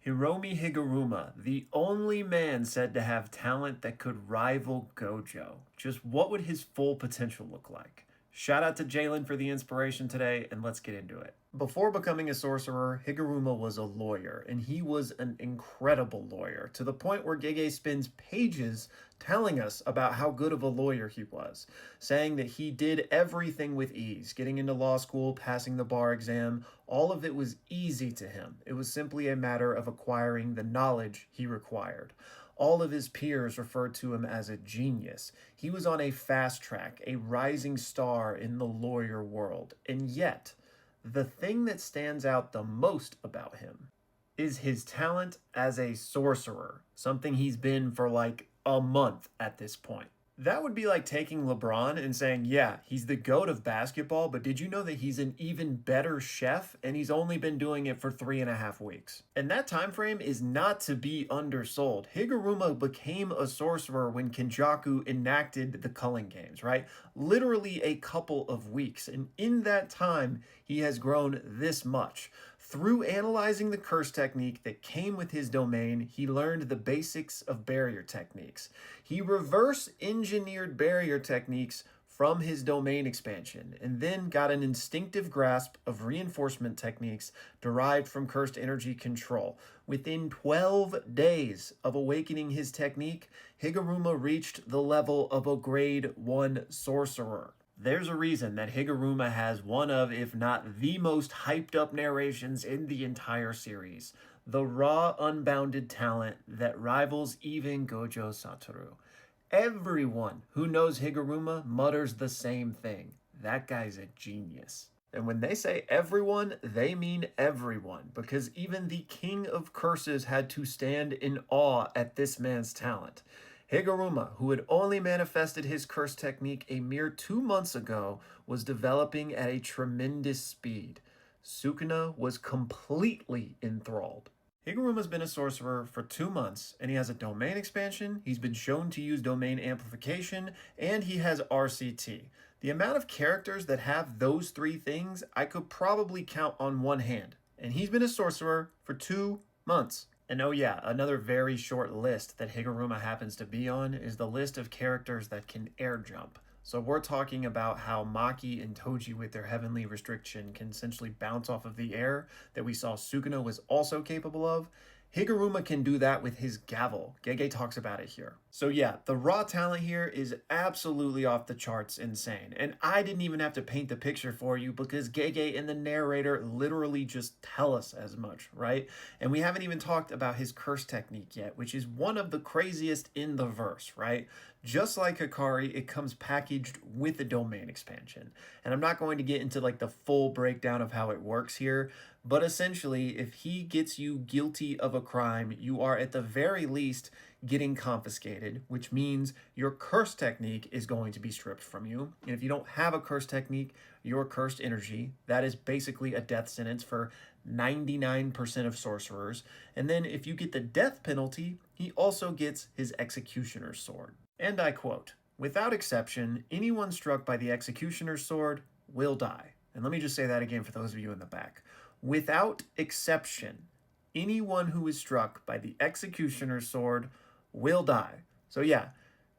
Hiromi Higuruma, the only man said to have talent that could rival Gojo. Just what would his full potential look like? Shout out to Jalen for the inspiration today, and let's get into it. Before becoming a sorcerer, Higuruma was a lawyer, and he was an incredible lawyer, to the point where Gege spends pages telling us about how good of a lawyer he was, saying that he did everything with ease, getting into law school, passing the bar exam, all of it was easy to him. It was simply a matter of acquiring the knowledge he required. All of his peers referred to him as a genius. He was on a fast track, a rising star in the lawyer world. And yet, the thing that stands out the most about him is his talent as a sorcerer, something he's been for like a month at this point. That would be like taking LeBron and saying, yeah, he's the GOAT of basketball, but did you know that he's an even better chef and he's only been doing it for 3.5 weeks? And that time frame is not to be undersold. Higuruma became a sorcerer when Kenjaku enacted the culling games, right? Literally a couple of weeks. And in that time, he has grown this much. Through analyzing the curse technique that came with his domain, he learned the basics of barrier techniques. He reverse engineered barrier techniques from his domain expansion, and then got an instinctive grasp of reinforcement techniques derived from cursed energy control. Within 12 days of awakening his technique, Higuruma reached the level of a grade 1 sorcerer. There's a reason that Higuruma has one of, if not the most hyped up narrations in the entire series. The raw, unbounded talent that rivals even Gojo Satoru. Everyone who knows Higuruma mutters the same thing. That guy's a genius. And when they say everyone, they mean everyone, because even the king of curses had to stand in awe at this man's talent. Higuruma, who had only manifested his curse technique a mere 2 months ago, was developing at a tremendous speed. Sukuna was completely enthralled. Higuruma's been a sorcerer for 2 months, and he has a domain expansion, he's been shown to use domain amplification, and he has RCT. The amount of characters that have those 3 things, I could probably count on one hand. And he's been a sorcerer for 2 months. And oh yeah, another very short list that Higuruma happens to be on is the list of characters that can air jump. So we're talking about how Maki and Toji with their heavenly restriction can essentially bounce off of the air that we saw Sukuna was also capable of. Higuruma can do that with his gavel. Gege talks about it here. So yeah, the raw talent here is absolutely off the charts insane. And I didn't even have to paint the picture for you because Gege and the narrator literally just tell us as much, right? And we haven't even talked about his curse technique yet, which is one of the craziest in the verse, right? Just like Hikari, it comes packaged with a domain expansion. And I'm not going to get into like the full breakdown of how it works here, but essentially, if he gets you guilty of a crime, you are at the very least getting confiscated, which means your curse technique is going to be stripped from you. And if you don't have a curse technique, your cursed energy, that is basically a death sentence for 99% of sorcerers. And then if you get the death penalty, he also gets his executioner's sword. And I quote, "Without exception, anyone struck by the executioner's sword will die." And let me just say that again for those of you in the back. Without exception, anyone who is struck by the executioner's sword will die. So yeah,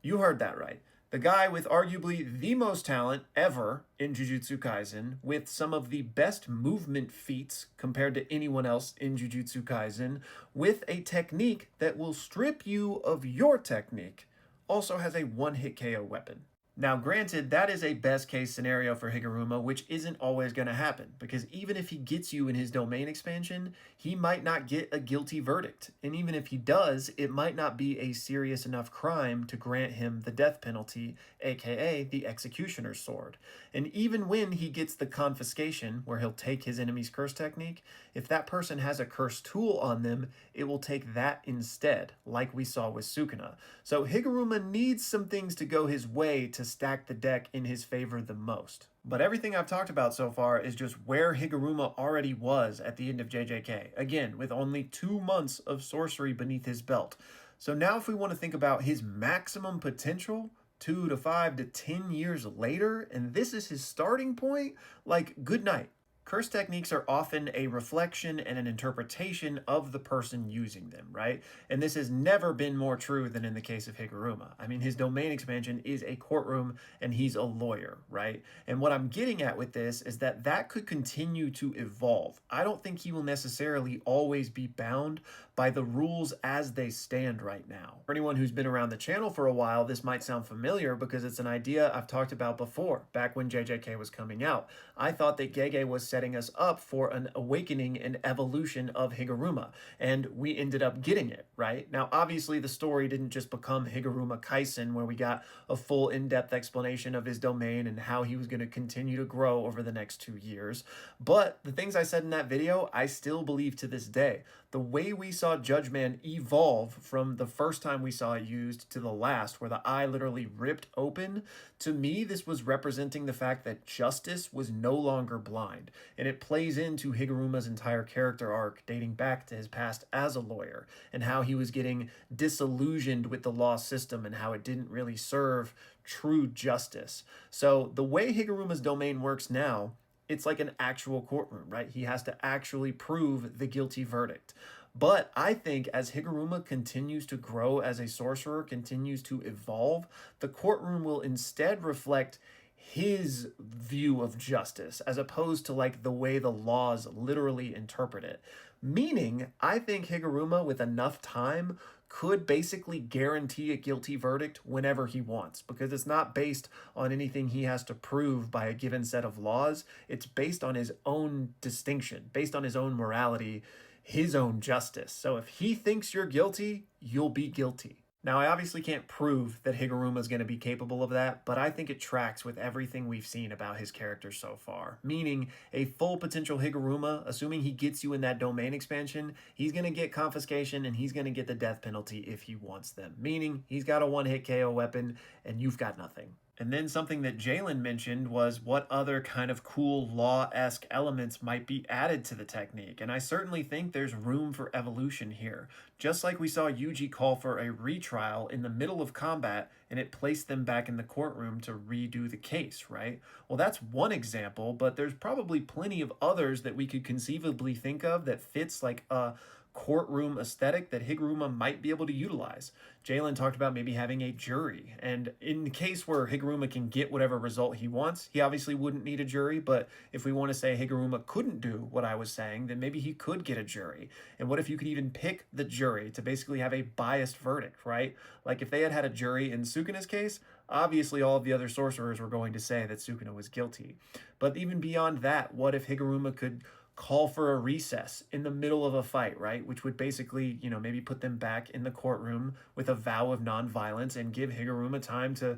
you heard that right. The guy with arguably the most talent ever in Jujutsu Kaisen, with some of the best movement feats compared to anyone else in Jujutsu Kaisen, with a technique that will strip you of your technique, also has a one-hit KO weapon. Now, granted, that is a best case scenario for Higuruma, which isn't always going to happen, because even if he gets you in his domain expansion, he might not get a guilty verdict. And even if he does, it might not be a serious enough crime to grant him the death penalty, aka the executioner's sword. And even when he gets the confiscation, where he'll take his enemy's curse technique, if that person has a curse tool on them, it will take that instead, like we saw with Sukuna. So Higuruma needs some things to go his way to stack the deck in his favor the most. But everything I've talked about so far is just where Higuruma already was at the end of JJK, again, with only 2 months of sorcery beneath his belt. So now if we want to think about his maximum potential, 2 to 5 to 10 years later, and this is his starting point, like, good night. Curse techniques are often a reflection and an interpretation of the person using them, right? And this has never been more true than in the case of Higuruma. I mean, his domain expansion is a courtroom and he's a lawyer, right? And what I'm getting at with this is that that could continue to evolve. I don't think he will necessarily always be bound by the rules as they stand right now. For anyone who's been around the channel for a while, this might sound familiar because it's an idea I've talked about before, back when JJK was coming out. I thought that Gege was setting us up for an awakening and evolution of Higuruma, and we ended up getting it, right? Now, obviously, the story didn't just become Higuruma Kaisen, where we got a full in-depth explanation of his domain and how he was going to continue to grow over the next 2 years. But the things I said in that video, I still believe to this day. The way we saw Judgman evolve from the first time we saw it used to the last, where the eye literally ripped open, to me, this was representing the fact that justice was no longer blind. And it plays into Higuruma's entire character arc, dating back to his past as a lawyer, and how he was getting disillusioned with the law system and how it didn't really serve true justice. So the way Higuruma's domain works now, it's like an actual courtroom, right? He has to actually prove the guilty verdict. But I think as Higuruma continues to grow as a sorcerer, continues to evolve, the courtroom will instead reflect his view of justice as opposed to like the way the laws literally interpret it. Meaning, I think Higuruma, with enough time, could basically guarantee a guilty verdict whenever he wants, because it's not based on anything he has to prove by a given set of laws. It's based on his own distinction, based on his own morality, his own justice. So if he thinks you're guilty, you'll be guilty. Now, I obviously can't prove that Higuruma is going to be capable of that, but I think it tracks with everything we've seen about his character so far. Meaning, a full potential Higuruma, assuming he gets you in that domain expansion, he's going to get confiscation and he's going to get the death penalty if he wants them. Meaning, he's got a one-hit KO weapon and you've got nothing. And then something that Jalen mentioned was what other kind of cool law-esque elements might be added to the technique. And I certainly think there's room for evolution here. Just like we saw Yuji call for a retrial in the middle of combat and it placed them back in the courtroom to redo the case, right? Well, that's one example, but there's probably plenty of others that we could conceivably think of that fits like a courtroom aesthetic that Higuruma might be able to utilize. Jalen talked about maybe having a jury, and in the case where Higuruma can get whatever result he wants, he obviously wouldn't need a jury, but if we want to say Higuruma couldn't do what I was saying, then maybe he could get a jury. And what if you could even pick the jury to basically have a biased verdict, right? Like if they had had a jury in Sukuna's case, obviously all of the other sorcerers were going to say that Sukuna was guilty. But even beyond that, what if Higuruma could call for a recess in the middle of a fight, right? Which would basically, maybe put them back in the courtroom with a vow of nonviolence and give Higuruma time to,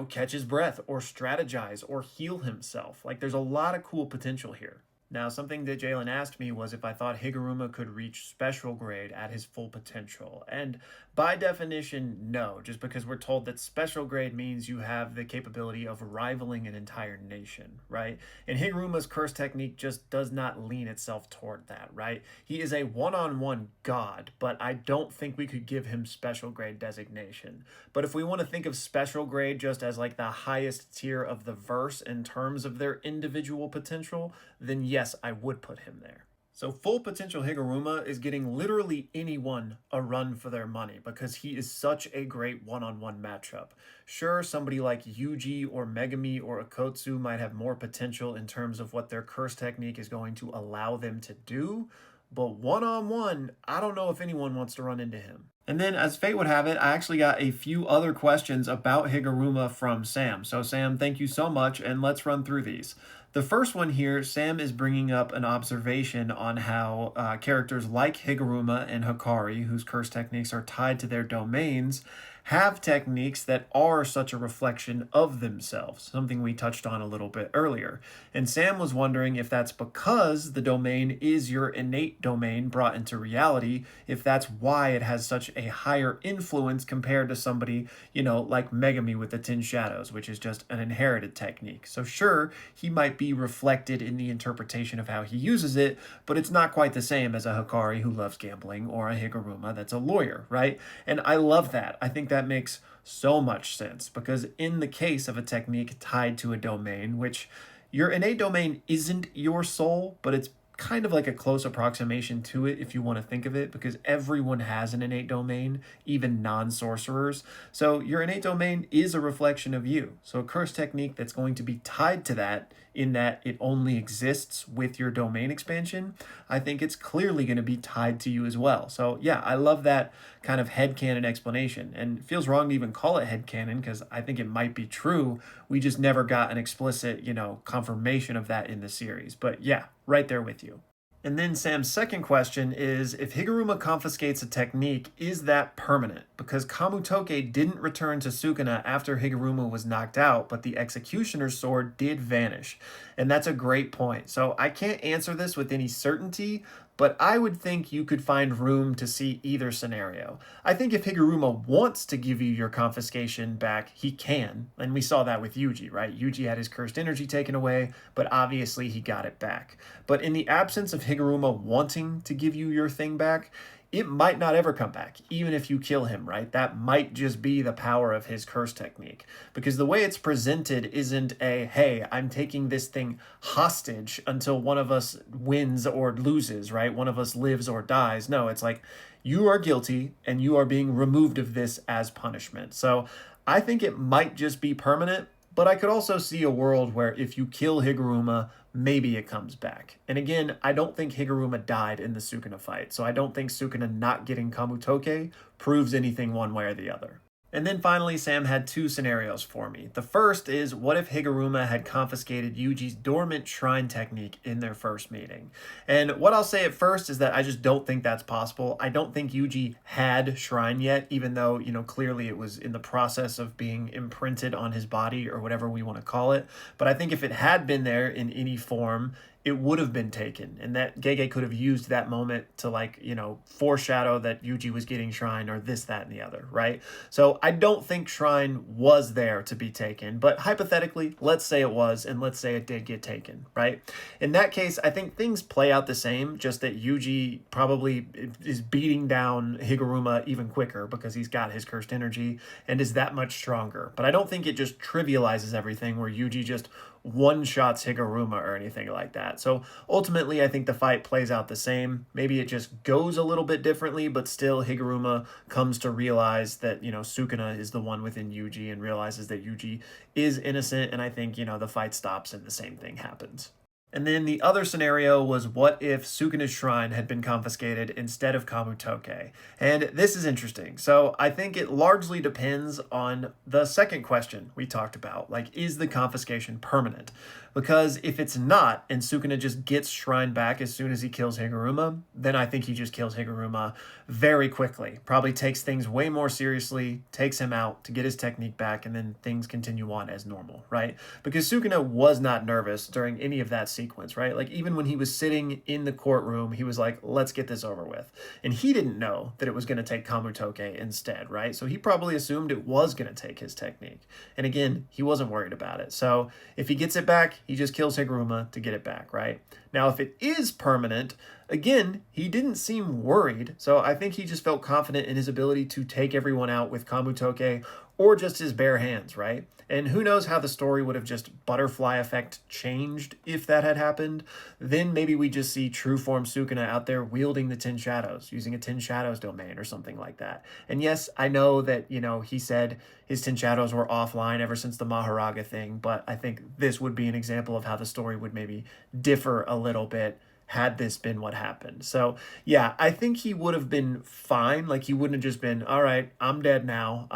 catch his breath or strategize or heal himself. Like there's a lot of cool potential here. Now, something that Jalen asked me was if I thought Higuruma could reach special grade at his full potential. And by definition, no, just because we're told that special grade means you have the capability of rivaling an entire nation, right? And Higuruma's curse technique just does not lean itself toward that, right? He is a one-on-one god, but I don't think we could give him special grade designation. But if we want to think of special grade just as like the highest tier of the verse in terms of their individual potential, then yes, I would put him there. So full potential Higuruma is getting literally anyone a run for their money because he is such a great one-on-one matchup. Sure, somebody like Yuji or Megami or Akotsu might have more potential in terms of what their curse technique is going to allow them to do, but one-on-one, I don't know if anyone wants to run into him. And then, as fate would have it, I actually got a few other questions about Higuruma from Sam. So Sam, thank you so much, and let's run through these. The first one here, Sam is bringing up an observation on how characters like Higuruma and Hikari, whose curse techniques are tied to their domains, have techniques that are such a reflection of themselves, something we touched on a little bit earlier. And Sam was wondering if that's because the domain is your innate domain brought into reality, if that's why it has such a higher influence compared to somebody, like Megami with the 10 Shadows, which is just an inherited technique. So sure, he might be reflected in the interpretation of how he uses it, but it's not quite the same as a Hikari who loves gambling or a Higuruma that's a lawyer, right? And I love that. I think that makes so much sense because in the case of a technique tied to a domain, which Your innate domain isn't your soul, but it's kind of like a close approximation to it if you want to think of it, because everyone has an innate domain, even non-sorcerers. So your innate domain is a reflection of you. So a curse technique that's going to be tied to that, in that it only exists with your domain expansion, I think it's clearly going to be tied to you as well. So yeah, I love that kind of headcanon explanation. And it feels wrong to even call it headcanon because I think it might be true. We just never got an explicit, confirmation of that in the series. But yeah, right there with you. And then Sam's second question is, if Higuruma confiscates a technique, is that permanent? Because Kamutoke didn't return to Sukuna after Higuruma was knocked out, but the Executioner's sword did vanish. And that's a great point. So I can't answer this with any certainty, but I would think you could find room to see either scenario. I think if Higuruma wants to give you your confiscation back, he can. And we saw that with Yuji, right? Yuji had his cursed energy taken away, but obviously he got it back. But in the absence of Higuruma wanting to give you your thing back, it might not ever come back, even if you kill him, right? That might just be the power of his curse technique. Because the way it's presented isn't a, hey, I'm taking this thing hostage until one of us wins or loses, right? One of us lives or dies. No, it's like, you are guilty and you are being removed of this as punishment. So I think it might just be permanent, but I could also see a world where if you kill Higuruma, maybe it comes back. And again, I don't think Higuruma died in the Sukuna fight, so I don't think Sukuna not getting Kamutoke proves anything one way or the other. And then finally, Sam had two scenarios for me. The first is, what if Higuruma had confiscated Yuji's dormant shrine technique in their first meeting? And what I'll say at first is that I just don't think that's possible. I don't think Yuji had shrine yet, even though, clearly it was in the process of being imprinted on his body or whatever we want to call it. But I think if it had been there in any form, it would have been taken, and that Gege could have used that moment to foreshadow that Yuji was getting shrine or this, that, and the other, right? So I don't think shrine was there to be taken, but hypothetically, let's say it was, and let's say it did get taken, right? In that case, I think things play out the same, just that Yuji probably is beating down Higuruma even quicker because he's got his cursed energy and is that much stronger. But I don't think it just trivializes everything where Yuji just one-shots Higuruma or anything like that. So ultimately, I think the fight plays out the same. Maybe it just goes a little bit differently, but still Higuruma comes to realize that, Sukuna is the one within Yuji and realizes that Yuji is innocent. And I think, the fight stops and the same thing happens. And then the other scenario was, what if Sukuna's shrine had been confiscated instead of Kamutoke? And this is interesting. So I think it largely depends on the second question we talked about. Is the confiscation permanent? Because if it's not, and Sukuna just gets shrine back as soon as he kills Higuruma, then I think he just kills Higuruma very quickly. Probably takes things way more seriously, takes him out to get his technique back, and then things continue on as normal, right? Because Sukuna was not nervous during any of that sequence, right? Even when he was sitting in the courtroom, he was like, let's get this over with. And he didn't know that it was going to take Kamutoke instead, right? So he probably assumed it was going to take his technique. And again, he wasn't worried about it. So if he gets it back, he just kills Higuruma to get it back, right? Now, if it is permanent, again, he didn't seem worried. So I think he just felt confident in his ability to take everyone out with Kamutoke or just his bare hands, right? And who knows how the story would have just butterfly effect changed if that had happened. Then maybe we just see true form Sukuna out there wielding the 10 Shadows, using a 10 Shadows domain or something like that. And yes, I know that, he said his 10 Shadows were offline ever since the Maharaga thing, but I think this would be an example of how the story would maybe differ a little bit had this been what happened. So yeah, I think he would have been fine. He wouldn't have just been, all right, I'm dead now.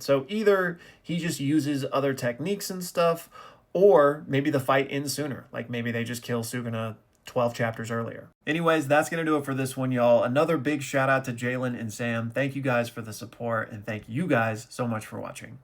So either he just uses other techniques and stuff, or maybe the fight ends sooner. Maybe they just kill Sukuna 12 chapters earlier. Anyways, that's going to do it for this one, y'all. Another big shout out to Jalen and Sam. Thank you guys for the support, and thank you guys so much for watching.